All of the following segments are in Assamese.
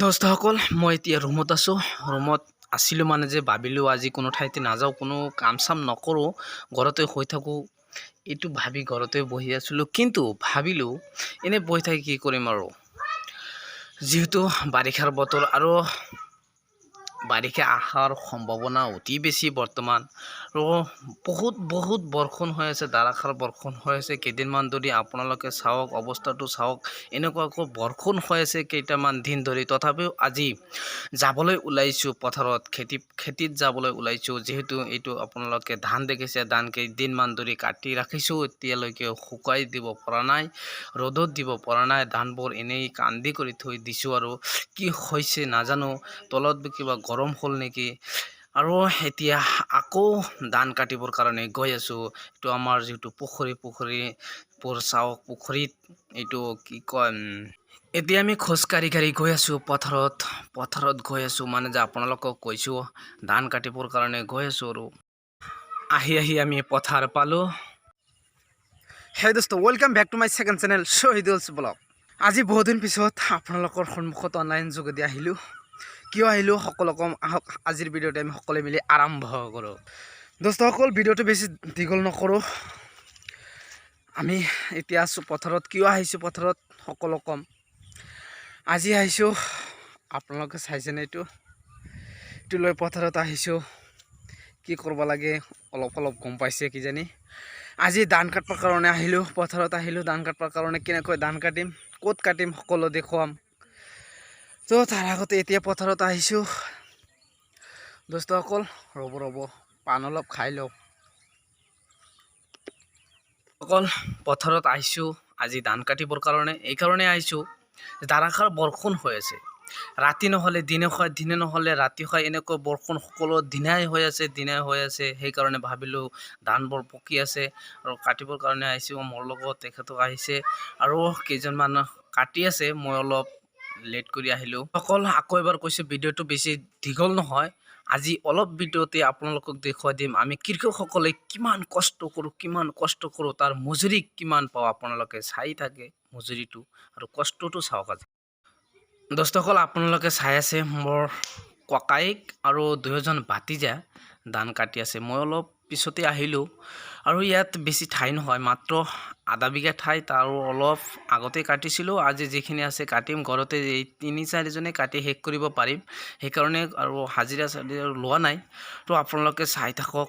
দোস্তসকল মই এতিয়া ৰুমত আছোঁ। ৰুমত আছিলোঁ মানে যে ভাবিলোঁ আজি কোনো ঠাইতে নাযাওঁ, কোনো কাম চাম নকৰোঁ, ঘৰতে হৈ থাকোঁ। এইটো ভাবি ঘৰতে বহি আছিলোঁ, কিন্তু ভাবিলোঁ এনে বহি থাকি কি কৰিম আৰু, যিহেতু বাৰিষাৰ বতৰ আৰু বাৰিষা অহাৰ সম্ভাৱনা অতি বেছি বৰ্তমান। আৰু বহুত বৰষুণ হৈ আছে, ধাৰাসাৰ বৰষুণ হৈ আছে। কেইদিনমান ধৰি আপোনালোকে চাওক, অৱস্থাটো চাওক, এনেকুৱাকৈ বৰষুণ হৈ আছে কেইটামান দিন ধৰি। তথাপিও আজি যাবলৈ ওলাইছোঁ পথাৰত, খেতিত যাবলৈ ওলাইছোঁ। যিহেতু এইটো আপোনালোকে ধান দেখিছে, ধান কেইদিনমান ধৰি কাটি ৰাখিছোঁ, এতিয়ালৈকে শুকাই দিব পৰা নাই, ৰ'দত দিব পৰা নাই। ধানবোৰ এনেই কান্দি কৰি থৈ দিছোঁ, আৰু কি হৈছে নাজানো, তলত কিবা গৰম হ'ল নেকি। আৰু এতিয়া আকৌ ধান কাটিবৰ কাৰণে গৈ আছোঁ। এইটো আমাৰ যিটো পুখুৰীবোৰ চাওক, পুখুৰীত এইটো কি কয়, এতিয়া আমি খোজকাঢ়ি গৈ আছোঁ পথাৰত গৈ আছোঁ, মানে যে আপোনালোকক কৈছোঁ ধান কাটিবৰ কাৰণে গৈ আছোঁ। আৰু আহি আমি পথাৰ পালোঁ। হে দোস্ত, welcome back to my second channel Shahidul's vlog. আজি বহুদিন পিছত আপোনালোকৰ সন্মুখত অনলাইন যোগেদি আহিলোঁ। কিয় আহিলোঁ সকলো কম, আহক আজিৰ ভিডিঅ'তে আমি সকলোৱে মিলি আৰম্ভ কৰোঁ। দোস্তসকল, ভিডিঅ'টো বেছি দীঘল নকৰোঁ। আমি এতিয়া আছোঁ পথাৰত। কিয় আহিছোঁ পথাৰত সকলো কম। আজি আহিছোঁ, আপোনালোকে চাইছেনে, এইটো লৈ পথাৰত আহিছোঁ। কি কৰিব লাগে অলপ গম পাইছে কিজানি। আজি ধান কাটিবৰ কাৰণে আহিলোঁ, পথাৰত আহিলোঁ ধান কাটিবৰ কাৰণে। কেনেকৈ ধান কাটিম, ক'ত কাটিম, সকলো দেখুৱাম। তো তাৰ আগতে এতিয়া পথাৰত আহিছোঁ। দোস্তসকল ৰ'ব পাণ অলপ খাই লওক। অকল পথাৰত আহিছোঁ আজি ধান কাটিবৰ কাৰণে। এইকাৰণে আহিছোঁ, ধাৰাসাৰ বৰষুণ হৈ আছে। ৰাতি নহ'লে দিনে হয়, দিনে নহ'লে ৰাতি হয়, এনেকৈ বৰষুণ সকলো দিনাই হৈ আছে। সেইকাৰণে ভাবিলোঁ ধানবোৰ পকি আছে আৰু কাটিবৰ কাৰণে আহিছোঁ। মোৰ লগত তেখেতো আহিছে আৰু কেইজনমান কাটি আছে। মই অলপ লেট কৰি আহিলোঁ। আকৌ এবাৰ কৈছোঁ, ভিডিঅ'টো বেছি দীঘল নহয়। আজি অলপ ভিডিঅ'তে আপোনালোকক দেখুৱাই দিম আমি কৃষকসকলে কিমান কষ্ট কৰোঁ, তাৰ মজুৰি কিমান পাওঁ। আপোনালোকে চাই থাকে মজুৰিটো আৰু কষ্টটো চাওক। আজি দোস্তসকল আপোনালোকে চাই আছে, মোৰ ককাইক আৰু দুয়োজন ভাতিজা ধান কাটি আছে। মই অলপ পিছতে আহিলোঁ, আৰু ইয়াত বেছি ঠাই নহয়, মাত্ৰ আধা বিঘা ঠাই, আৰু অলপ আগতে কাটিছিলোঁ। আজি যিখিনি আছে কাটিম, ঘৰতে এই 3-4জনে কাটি শেষ কৰিব পাৰিম। সেইকাৰণে আৰু হাজিৰা লোৱা নাই। তো আপোনালোকে চাই থাকক।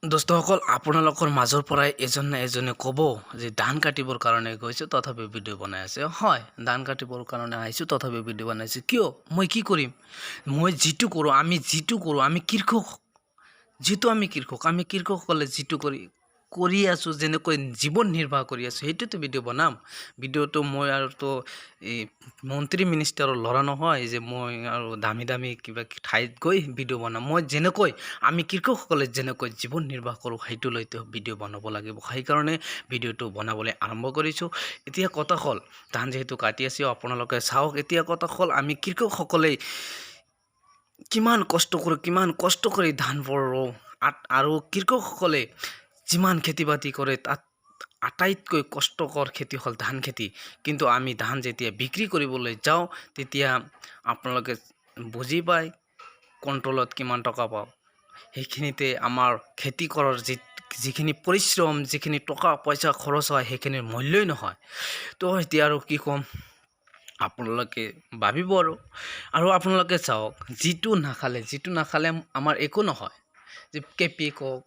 দোস্তসকল, আপোনালোকৰ মাজৰ পৰাই এজনে ক'ব যে ধান কাটিবৰ কাৰণে গৈছোঁ তথাপি ভিডিঅ' বনাই আছে। হয়, ধান কাটিবৰ কাৰণে আহিছোঁ তথাপি ভিডিঅ' বনাইছোঁ। কিয়, মই কি কৰিম? মই যিটো কৰোঁ, আমি কৃষক। আমি কৃষকসকলে যিটো কৰি আছোঁ, যেনেকৈ জীৱন নিৰ্বাহ কৰি আছোঁ, সেইটোতো ভিডিঅ' বনাম। ভিডিঅ'টো মই আৰুতো এই মন্ত্ৰী মিনিষ্টাৰৰ ল'ৰা নহয় যে মই আৰু দামী কিবা ঠাইত গৈ ভিডিঅ' বনাম। মই আমি কৃষকসকলে যেনেকৈ জীৱন নিৰ্বাহ কৰোঁ, সেইটো লৈতো ভিডিঅ' বনাব লাগিব। সেইকাৰণে ভিডিঅ'টো বনাবলৈ আৰম্ভ কৰিছোঁ। এতিয়া কথা হ'ল, ধান যিহেতু কাটি আছোঁ আপোনালোকে চাওক। এতিয়া কথা হ'ল, আমি কৃষকসকলে কিমান কষ্ট কৰি ধানবোৰ ৰোওঁ, আৰু কৃষকসকলে যিমান খেতি বাতি কৰে তাত আটাইতকৈ কষ্টকৰ খেতি হ'ল ধান খেতি। কিন্তু আমি ধান যেতিয়া বিক্ৰী কৰিবলৈ যাওঁ, তেতিয়া আপোনালোকে বুজি পায় কণ্ট্ৰলত কিমান টকা পাওঁ। সেইখিনিতে আমাৰ খেতি কৰাৰ যিখিনি পৰিশ্ৰম, যিখিনি টকা পইচা খৰচ হয়, সেইখিনিৰ মূল্যই নহয়। তো এতিয়া আৰু কি ক'ম, আপোনালোকে ভাবিব। আৰু আপোনালোকে চাওক, যিটো নাখালে আমাৰ একো নহয়। যে কেপি কওক,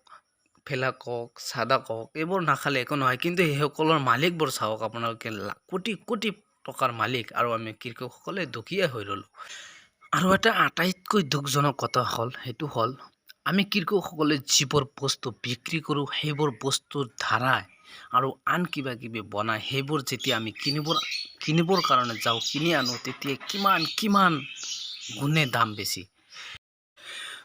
ফেলা কওক, চাদা কওক, এইবোৰ নাখালে একো নহয়। কিন্তু সেইসকলৰ মালিকবোৰ চাওক, আপোনালোকে কোটি টকাৰ মালিক, আৰু আমি কৃষকসকলে দুখীয়া হৈ ৰ'লোঁ। আৰু এটা আটাইতকৈ দুখজনক কথা হ'ল, সেইটো হ'ল আমি কৃষকসকলে যিবোৰ বস্তু বিক্ৰী কৰোঁ, সেইবোৰ বস্তুৰ ধাৰাই আৰু আন কিবা কিবি বনাই, সেইবোৰ যেতিয়া আমি কিনিবৰ কাৰণে কিনি আনো, তেতিয়া কিমান গুণে দাম বেছি।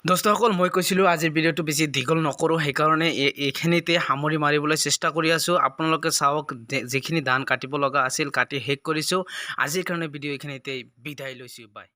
দোস্তসকল মই কৈছিলোঁ আজিৰ ভিডিঅ'টো বেছি দীঘল নকৰোঁ, সেইকাৰণে এইখিনিতে সামৰি মাৰিবলৈ চেষ্টা কৰি আছোঁ। আপোনালোকে চাওক, যিখিনি ধান কাটিব লগা আছিল কাটি শেষ কৰিছোঁ। আজিৰ কাৰণে ভিডিঅ' এইখিনিতে বিদায় লৈছোঁ। বাই।